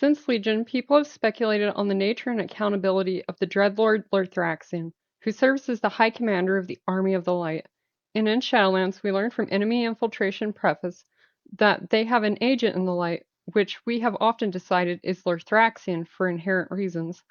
Since Legion, people have speculated on the nature and accountability of the Dreadlord Lorthraxion, who serves as the High Commander of the Army of the Light. In Shadowlands, we learn from Enemy Infiltration Preface that they have an agent in the light, which we have often decided is Lorthraxion for inherent reasons.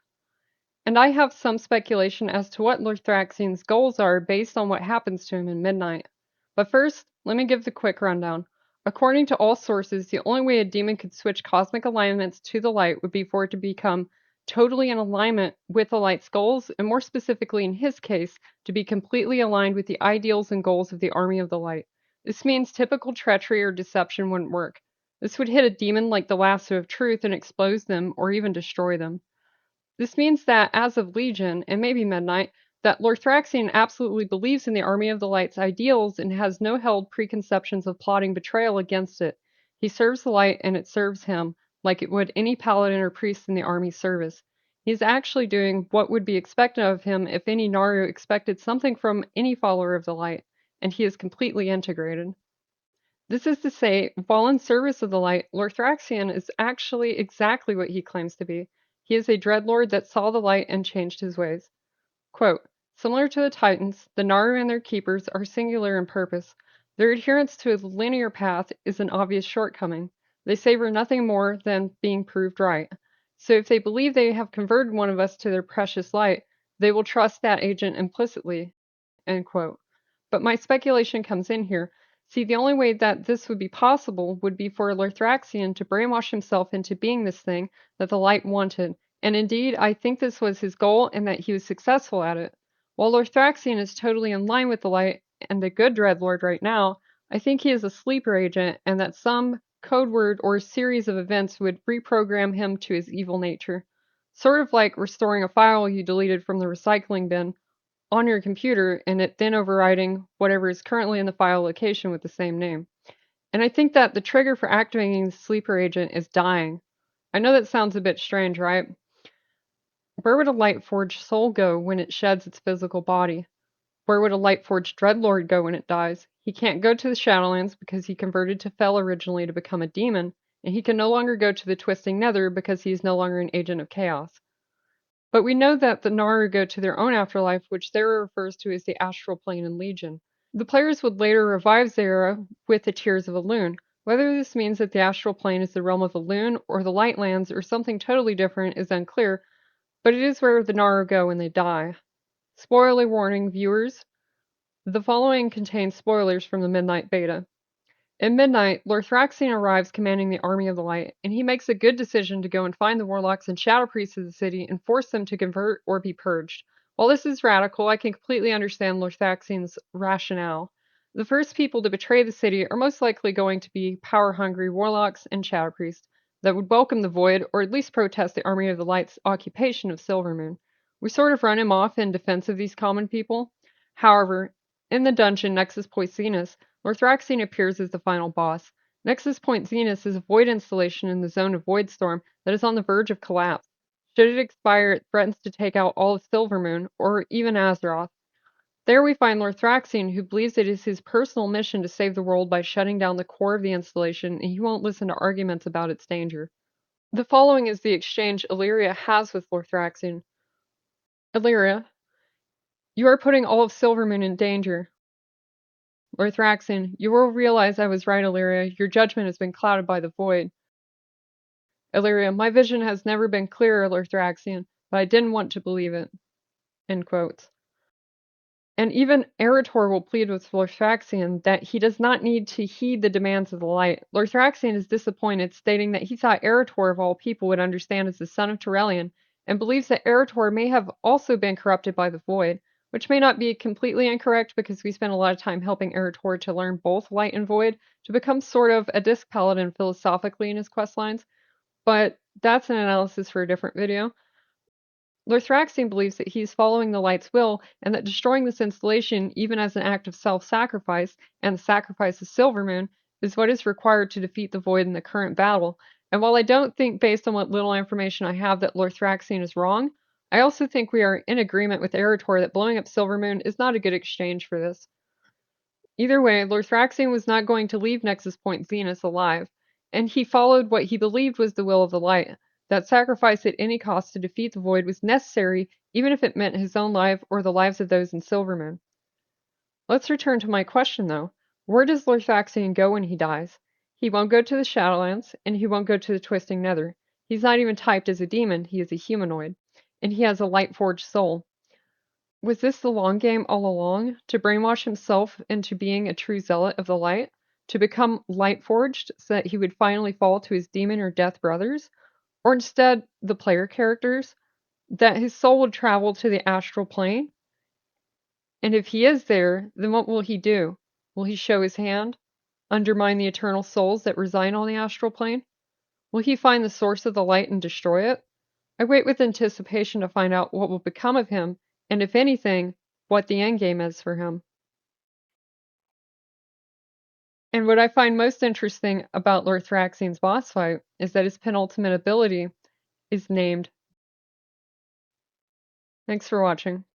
And I have some speculation as to what Lorthraxion's goals are based on what happens to him in Midnight. But first, let me give the quick rundown. According to all sources, the only way a demon could switch cosmic alignments to the light would be for it to become totally in alignment with the light's goals, and more specifically in his case, to be completely aligned with the ideals and goals of the Army of the Light. This means typical treachery or deception wouldn't work. This would hit a demon like the lasso of truth and expose them or even destroy them. This means that, as of Legion, and maybe Midnight, that Lorthraxion absolutely believes in the Army of the Light's ideals and has no held preconceptions of plotting betrayal against it. He serves the light and it serves him, like it would any paladin or priest in the Army's service. He's actually doing what would be expected of him if any Naru expected something from any follower of the light, and he is completely integrated. This is to say, while in service of the light, Lorthraxion is actually exactly what he claims to be. He is a dreadlord that saw the light and changed his ways. Quote, similar to the Titans, the Naru and their keepers are singular in purpose. Their adherence to a linear path is an obvious shortcoming. They savor nothing more than being proved right. So if they believe they have converted one of us to their precious light, they will trust that agent implicitly. End quote. But my speculation comes in here. See, the only way that this would be possible would be for Lorthraxion to brainwash himself into being this thing that the light wanted. And indeed, I think this was his goal and that he was successful at it. While Lorthraxion is totally in line with the light and the good Dreadlord right now, I think he is a sleeper agent and that some code word or series of events would reprogram him to his evil nature. Sort of like restoring a file you deleted from the recycling bin on your computer and it then overriding whatever is currently in the file location with the same name. And I think that the trigger for activating the sleeper agent is dying. I know that sounds a bit strange, right? Where would a Lightforged soul go when it sheds its physical body? Where would a Lightforged Dreadlord go when it dies? He can't go to the Shadowlands because he converted to Fel originally to become a demon, and he can no longer go to the Twisting Nether because he is no longer an agent of chaos. But we know that the Naru go to their own afterlife, which Zera refers to as the astral plane in Legion. The players would later revive Zera with the Tears of Elune. Whether this means that the astral plane is the realm of Elune, or the Lightlands, or something totally different is unclear, but it is where the Naru go when they die. Spoiler warning, viewers. The following contains spoilers from the Midnight Beta. In Midnight, Lorthraxion arrives commanding the Army of the Light, and he makes a good decision to go and find the warlocks and shadow priests of the city and force them to convert or be purged. While this is radical, I can completely understand Lorthraxion's rationale. The first people to betray the city are most likely going to be power-hungry warlocks and shadow priests that would welcome the Void, or at least protest the Army of the Light's occupation of Silvermoon. We sort of run him off in defense of these common people. However, in the dungeon Nexus Point Zenith, Lorthraxion appears as the final boss. Nexus Point Zenith is a void installation in the zone of Voidstorm that is on the verge of collapse. Should it expire, it threatens to take out all of Silvermoon, or even Azeroth. There we find Lorthraxion, who believes it is his personal mission to save the world by shutting down the core of the installation, and he won't listen to arguments about its danger. The following is the exchange Illyria has with Lorthraxion. Illyria, you are putting all of Silvermoon in danger. Lorthraxion, you will realize I was right, Illyria. Your judgment has been clouded by the void. Illyria, my vision has never been clearer, Lorthraxion, but I didn't want to believe it. End quotes. And even Eretor will plead with Lorthraxion that he does not need to heed the demands of the light. Lorthraxion is disappointed, stating that he thought Eretor of all people would understand as the son of Turellian, and believes that Eretor may have also been corrupted by the void, which may not be completely incorrect because we spent a lot of time helping Eretor to learn both light and void to become sort of a disc paladin philosophically in his questlines, but that's an analysis for a different video. Lorthraxion believes that he is following the light's will and that destroying this installation, even as an act of self-sacrifice, and the sacrifice of Silvermoon, is what is required to defeat the void in the current battle. And while I don't think, based on what little information I have, that Lorthraxion is wrong, I also think we are in agreement with Eretor that blowing up Silvermoon is not a good exchange for this. Either way, Lorthraxion was not going to leave Nexus Point Zenith alive, and he followed what he believed was the will of the light. That sacrifice at any cost to defeat the Void was necessary, even if it meant his own life or the lives of those in Silvermoon. Let's return to my question, though. Where does Lorthraxion go when he dies? He won't go to the Shadowlands, and he won't go to the Twisting Nether. He's not even typed as a demon, he is a humanoid. And he has a light-forged soul. Was this the long game all along? To brainwash himself into being a true zealot of the light? To become light-forged so that he would finally fall to his demon or death brothers? Or instead, the player characters? That his soul would travel to the astral plane? And if he is there, then what will he do? Will he show his hand? Undermine the eternal souls that reside on the astral plane? Will he find the source of the light and destroy it? I wait with anticipation to find out what will become of him, and if anything, what the endgame is for him. And what I find most interesting about Lorthraxion's boss fight is that his penultimate ability is named. Thanks for watching.